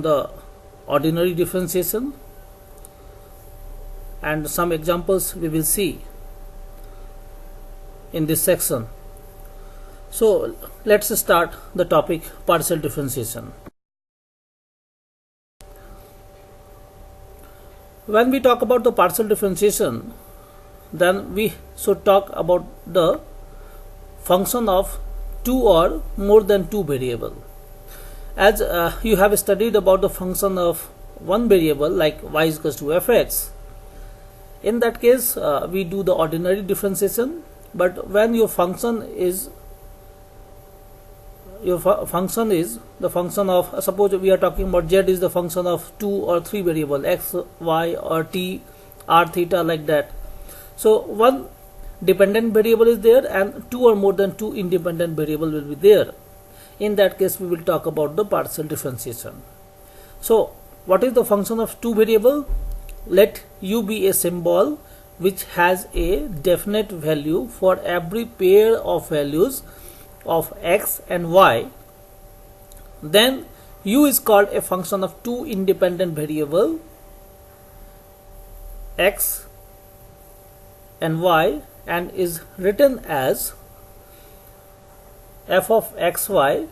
the ordinary differentiation, and some examples we will see in this section. So let's start the topic partial differentiation. When we talk about the partial differentiation, then we should talk about the function of two or more than two variable. As you have studied about the function of one variable like y is equals to fx, in that case we do the ordinary differentiation. But when your function is the function of, suppose we are talking about z is the function of two or three variable x, y or t, r, theta, like that. So one dependent variable is there and two or more than two independent variable will be there. In that case we will talk about the partial differentiation. So what is the function of two variable? Let u be a symbol which has a definite value for every pair of values of x and y. Then u is called a function of two independent variable x and y and is written as f of xy.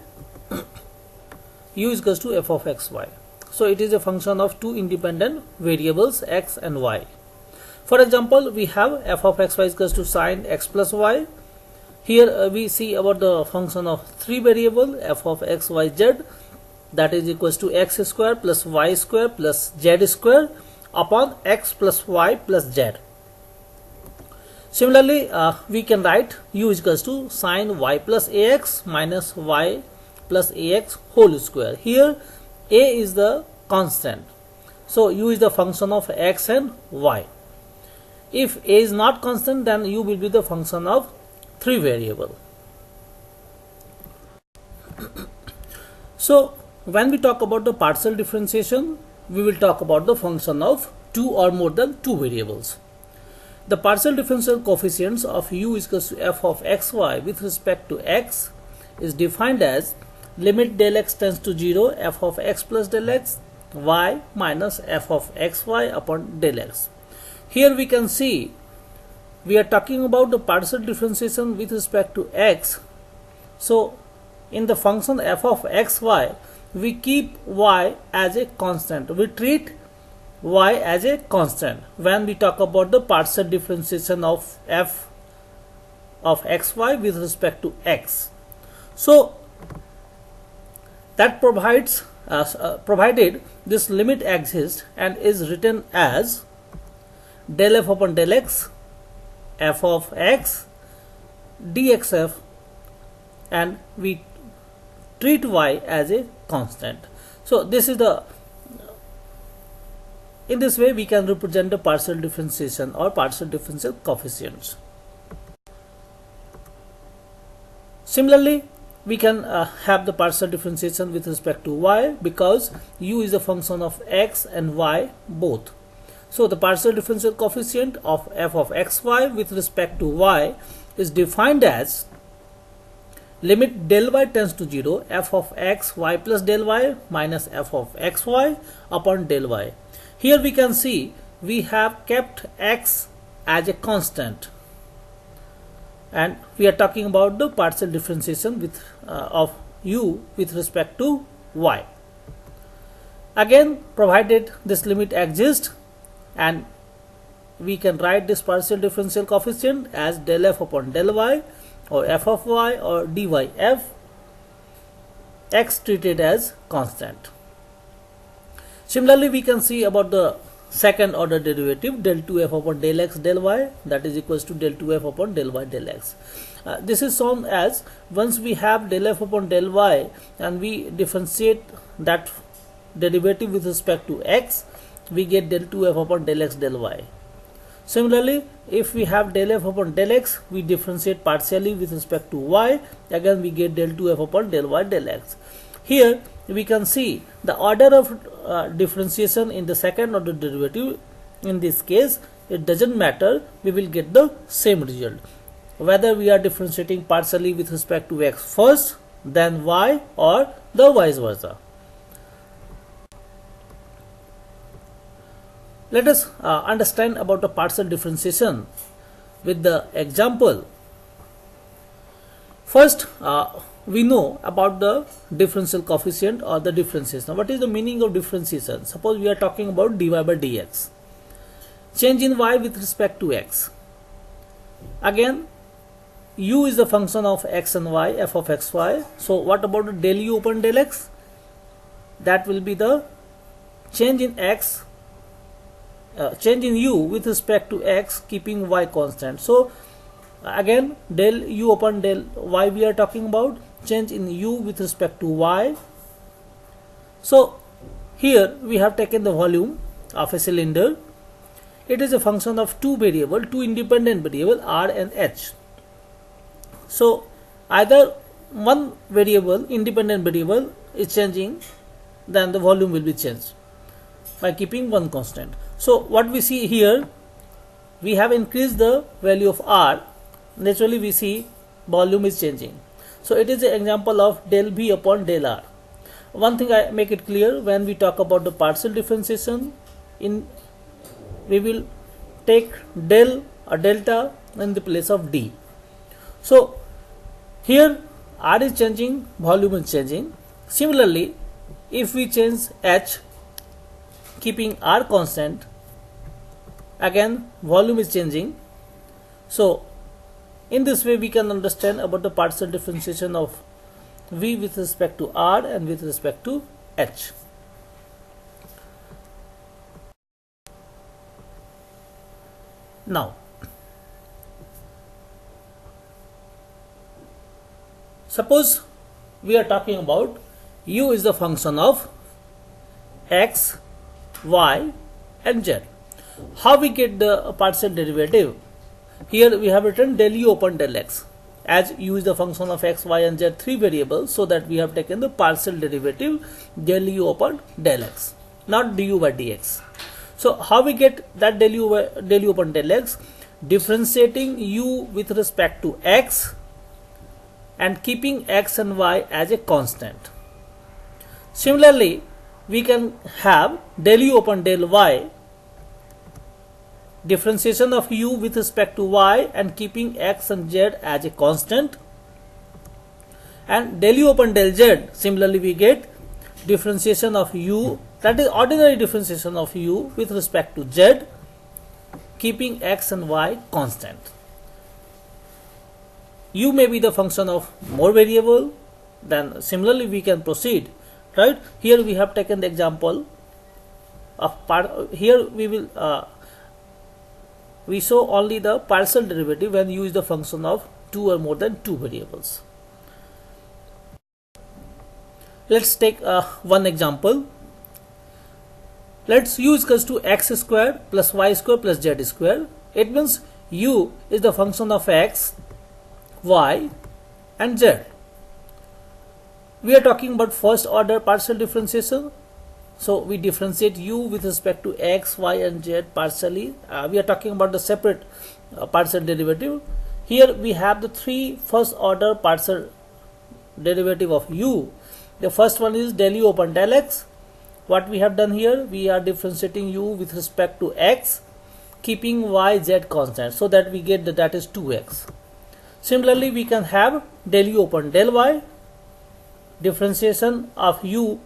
U is equals to f of xy. So it is a function of two independent variables x and y. For example, we have f of xy is equals to sine x plus y. Here we see about the function of three variable f of x, y, z, that is equals to x square plus y square plus z square upon x plus y plus z. Similarly, we can write u is equals to sine y plus ax minus y plus ax whole square. Here a is the constant, so u is the function of x and y. If a is not constant, then u will be the function of three variable. So when we talk about the partial differentiation, we will talk about the function of two or more than two variables. The partial differential coefficients of u is equals to f of xy with respect to x is defined as limit del x tends to 0 f of x plus del x y minus f of xy upon del x. Here we can see we are talking about the partial differentiation with respect to x. So in the function f of xy, we keep y as a constant. We treat y as a constant when we talk about the partial differentiation of f of xy with respect to x. So that provides provided this limit exists and is written as del f upon del x f of x dxf, and we treat y as a constant. So this is the, in this way we can represent the partial differentiation or partial differential coefficients. Similarly, we can have the partial differentiation with respect to y, because u is a function of x and y both. So the partial differential coefficient of f of xy with respect to y is defined as limit del y tends to 0 f of x y plus del y minus f of xy upon del y. Here we can see we have kept x as a constant, and we are talking about the partial differentiation with of u with respect to y. Again, provided this limit exists, and we can write this partial differential coefficient as del f upon del y or f of y or dy f, x treated as constant. Similarly, we can see about the second order derivative del 2f upon del x del y, that is equals to del 2f upon del y del x. This is shown as once we have del f upon del y and we differentiate that derivative with respect to x, we get del 2f upon del x del y. Similarly, if we have del f upon del x, we differentiate partially with respect to y, again we get del 2f upon del y del x. Here we can see the order of differentiation in the second order derivative. In this case, it doesn't matter, we will get the same result, whether we are differentiating partially with respect to x first, then y, or the vice versa. Let us understand about the partial differentiation with the example. First, we know about the differential coefficient or the differentiation. What is the meaning of differentiation? Suppose we are talking about dy by dx. Change in y with respect to x. Again, u is the function of x and y, f of x, y. So what about the del u upon del x? That will be the change in x, change in u with respect to x, keeping y constant. So again, del u upon del y we are talking about, change in u with respect to y. So here we have taken the volume of a cylinder. It is a function of two independent variable r and h. So either one variable, independent variable is changing, then the volume will be changed by keeping one constant. So what we see here, we have increased the value of r. Naturally we see volume is changing. So it is an example of del v upon del r. One thing I make it clear, when we talk about the partial differentiation, we will take del or delta in the place of d. So here r is changing, volume is changing. Similarly, if we change h, keeping r constant, again volume is changing. So in this way we can understand about the partial differentiation of v with respect to r and with respect to h. Now, suppose we are talking about u is the function of x, y and z. How we get the partial derivative? Here we have written del u upon del x. As u is the function of x, y and z, three variables, so that we have taken the partial derivative del u upon del x, not du by dx. So how we get that del u upon del x? Differentiating u with respect to x and keeping x and y as a constant. Similarly, we can have del u upon del y, differentiation of u with respect to y and keeping x and z as a constant, and del u upon del z. Similarly, we get differentiation of u, that is ordinary differentiation of u with respect to z, keeping x and y constant. U may be the function of more variable, then similarly we can proceed, right? Here we have taken the example of here we will we show only the partial derivative when u is the function of two or more than two variables. Let's take one example. Let's u is equals to x square plus y square plus z square. It means u is the function of x, y and z. We are talking about first order partial differentiation. So we differentiate u with respect to x, y and z partially. We are talking about the separate partial derivative. Here we have the three first order partial derivative of u. The first one is del u upon del x. What we have done here, we are differentiating u with respect to x, keeping y, z constant, so that we get that is 2x. Similarly, we can have del u upon del y, differentiation of u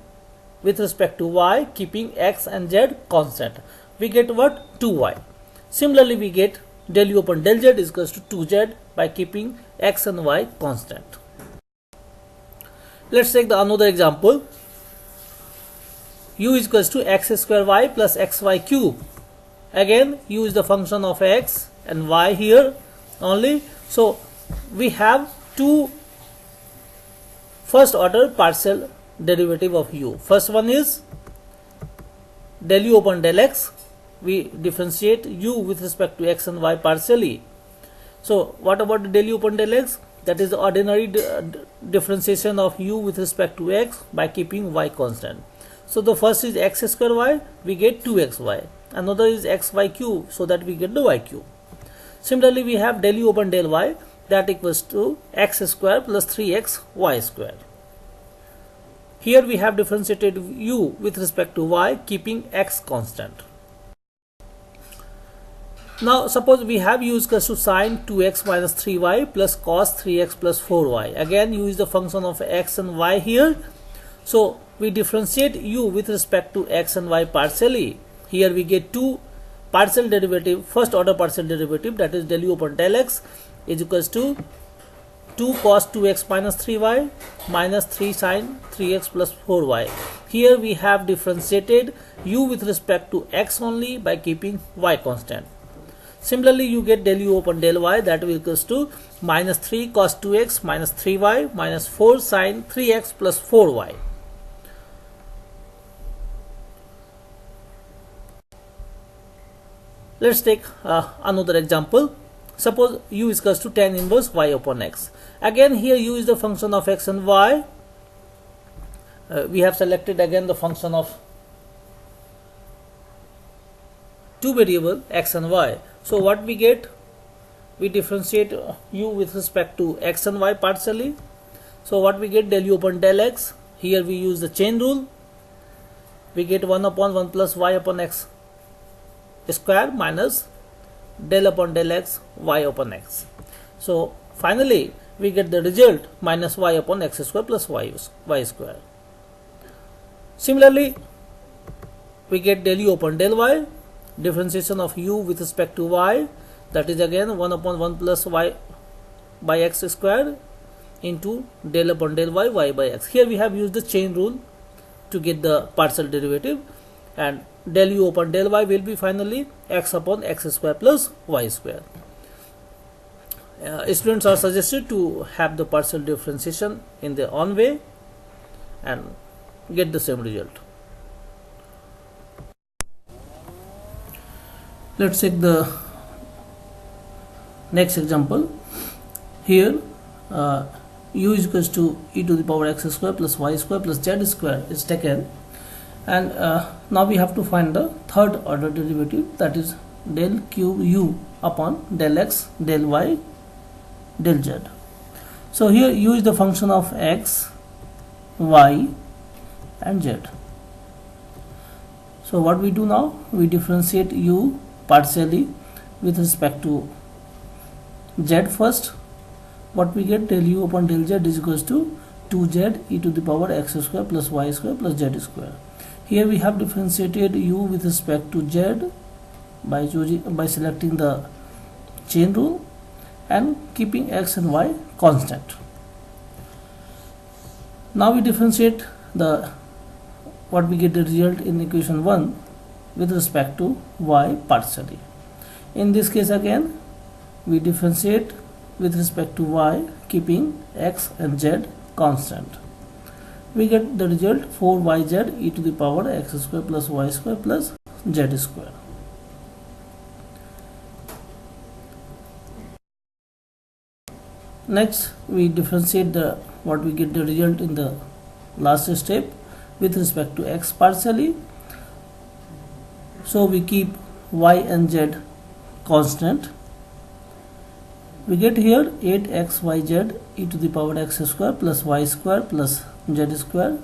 with respect to y, keeping x and z constant. We get what? 2y. Similarly, we get del u upon del z is equals to 2z by keeping x and y constant. Let's take another example. U is equals to x square y plus xy cube. Again, u is the function of x and y here only. So we have two first order partial derivative of u. First one is del u upon del x. We differentiate u with respect to x and y partially. So what about the del u upon del x? That is the ordinary differentiation of u with respect to x by keeping y constant. So the first is x square y, we get 2xy. Another is xy cube, so that we get the y cube. Similarly, we have del u upon del y, that equals to x square plus 3x y square. Here we have differentiated u with respect to y, keeping x constant. Now suppose we have u is equal to sine 2x minus 3y plus cos 3x plus 4y. Again u is the function of x and y here. So we differentiate u with respect to x and y partially. Here we get two partial derivative, first order partial derivative, that is del u upon del x is equals to 2 cos 2x minus 3y minus 3 sin 3x plus 4y. Here we have differentiated u with respect to x only by keeping y constant. Similarly, you get del u upon del y, that will equals to minus 3 cos 2x minus 3y minus 4 sin 3x plus 4y. Let's take another example. Suppose u is equals to tan inverse y upon x. Again here u is the function of x and y. We have selected again the function of two variable x and y. So what we get? We differentiate u with respect to x and y partially. So what we get? Del u upon del x. Here we use the chain rule. We get 1 upon 1 plus y upon x square minus del upon del x y upon x. So finally we get the result minus y upon x square plus y square. Similarly we get del u upon del y, differentiation of u with respect to y, that is again 1 upon 1 plus y by x square into del upon del y by x. Here we have used the chain rule to get the partial derivative, and del u upon del y will be finally x upon x square plus y square. Students are suggested to have the partial differentiation in their own way and get the same result. Let's take the next example. Here u is equals to e to the power x square plus y square plus z square is taken, and now we have to find the third order derivative, that is del cube u upon del x del y del z. So here u is the function of x, y and z. So what we do now, we differentiate u partially with respect to z first. What we get? Del u upon del z is equals to 2z e to the power x square plus y square plus z square. Here we have differentiated u with respect to z by selecting the chain rule and keeping x and y constant. Now we differentiate what we get the result in equation 1 with respect to y partially. In this case again we differentiate with respect to y keeping x and z constant. We get the result 4yz e to the power x square plus y square plus z square. Next we differentiate what we get the result in the last step with respect to x partially. So we keep y and z constant. We get here 8xyz e to the power x square plus y square plus z square,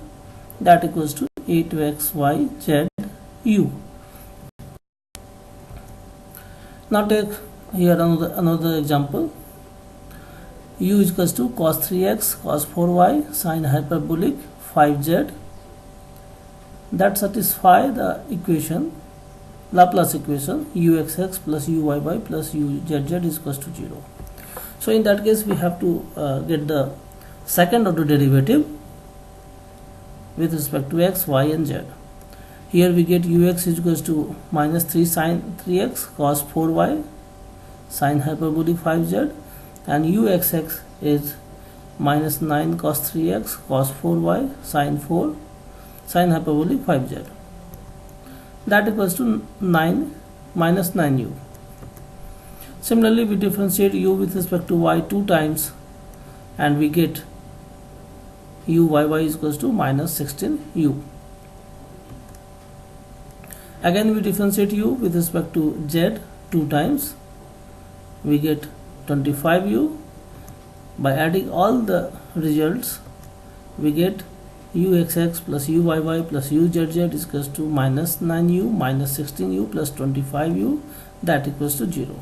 that equals to 8xyz u. Now take here another example. U is equals to cos 3x cos 4y sine hyperbolic 5z, that satisfy the equation, Laplace equation uxx plus uyy plus uzz is equals to 0. So in that case we have to get the second order derivative with respect to x, y and z. Here we get ux is equals to minus 3 sine 3x cos 4y sine hyperbolic 5z, and uxx is minus 9 cos 3x cos 4y sine 4 sine hyperbolic 5z, that equals to 9 minus 9u. Similarly we differentiate u with respect to y 2 times and we get uyy is equals to minus 16u. Again we differentiate u with respect to z 2 times, we get 25u. By adding all the results we get uxx plus uyy plus uzz is equals to minus 9u minus 16u plus 25u, that equals to 0.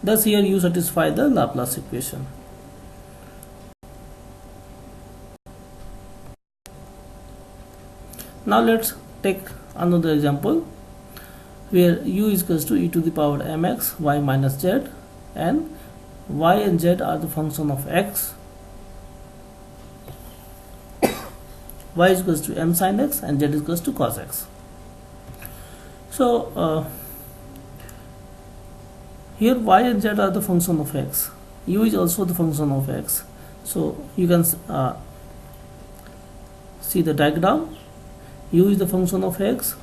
Thus here you satisfy the Laplace equation. Now let's take another example where u is equals to e to the power mx y minus z, and y and z are the function of x. Y is equals to m sin x and z is equals to cos x. So here y and z are the function of x, u is also the function of x. So you can see the diagram. U is the function of x,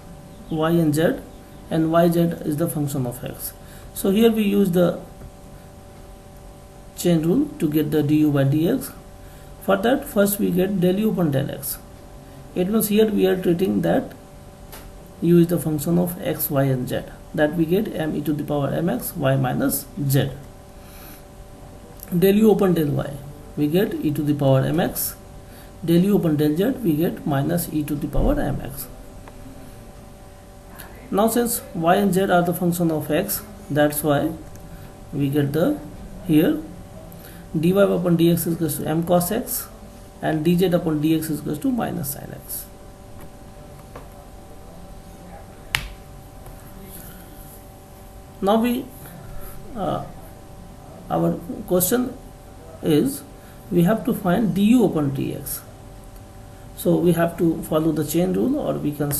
y and z, and yz is the function of x. So here we use the chain rule to get the du by dx. For that, first we get del u upon del x. It means here we are treating that u is the function of x, y and z, that we get m e to the power mx y minus z. Del u upon del y, we get e to the power mx. Del u upon del z, we get minus e to the power mx. Now since y and z are the function of x, that's why we get the here dy upon dx is equals to m cos x, and dz upon dx is equals to minus sin x. Now our question is, we have to find du upon dx. So we have to follow the chain rule, or we can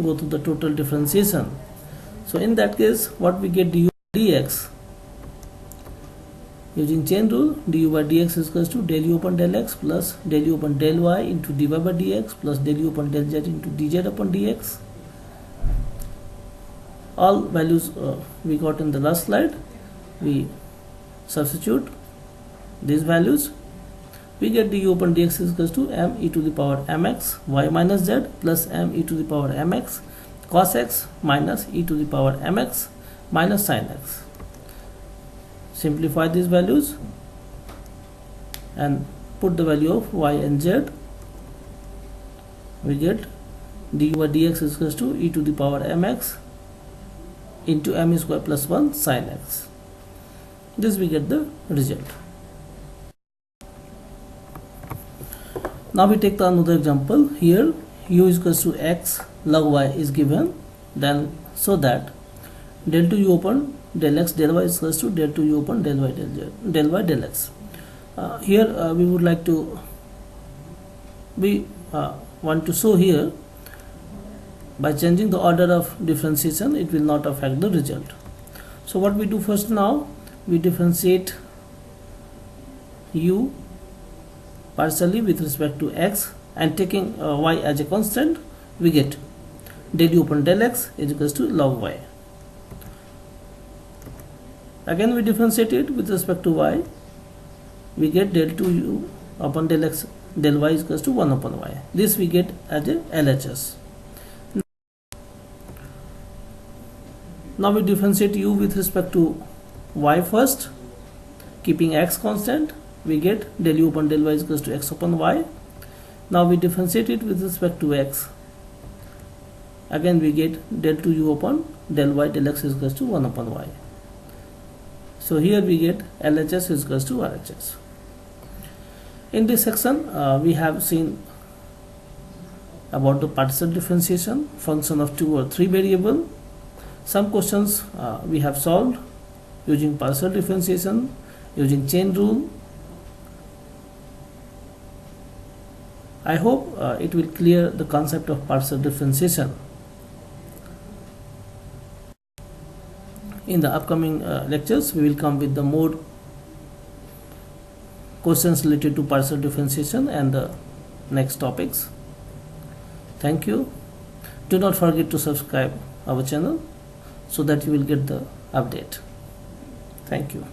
go to the total differentiation. So in that case, what we get du by dx, using chain rule, du by dx is equals to del u upon del x plus del u upon del y into dy by dx plus del u upon del z into dz upon dx. All values we got in the last slide. We substitute these values. We get du upon dx is equals to m e to the power mx y minus z plus m e to the power mx cos x minus e to the power mx minus sin x. Simplify these values and put the value of y and z. We get du by dx is equals to e to the power mx into m square plus 1 sin x. This we get the result. Now we take another example. Here u is equals to x log y is given, then so that del 2 u upon del x del y is equals to del 2 u upon del y del x. Here we would like to want to show here, by changing the order of differentiation it will not affect the result. So what we do first, now we differentiate u partially with respect to x, and taking y as a constant, we get del u upon del x is equals to log y. Again we differentiate it with respect to y, we get del 2u upon del x del y is equals to 1 upon y. This we get as a LHS. Now we differentiate u with respect to y first, keeping x constant. We get del u upon del y is equals to x upon y. Now we differentiate it with respect to x. Again we get del 2u upon del y del x is equals to 1 upon y. So here we get LHS is equals to RHS. In this section we have seen about the partial differentiation, function of 2 or 3 variable. Some questions we have solved using partial differentiation, using chain rule. I hope it will clear the concept of partial differentiation. In the upcoming lectures, we will come with the more questions related to partial differentiation and the next topics. Thank you. Do not forget to subscribe our channel so that you will get the update. Thank you.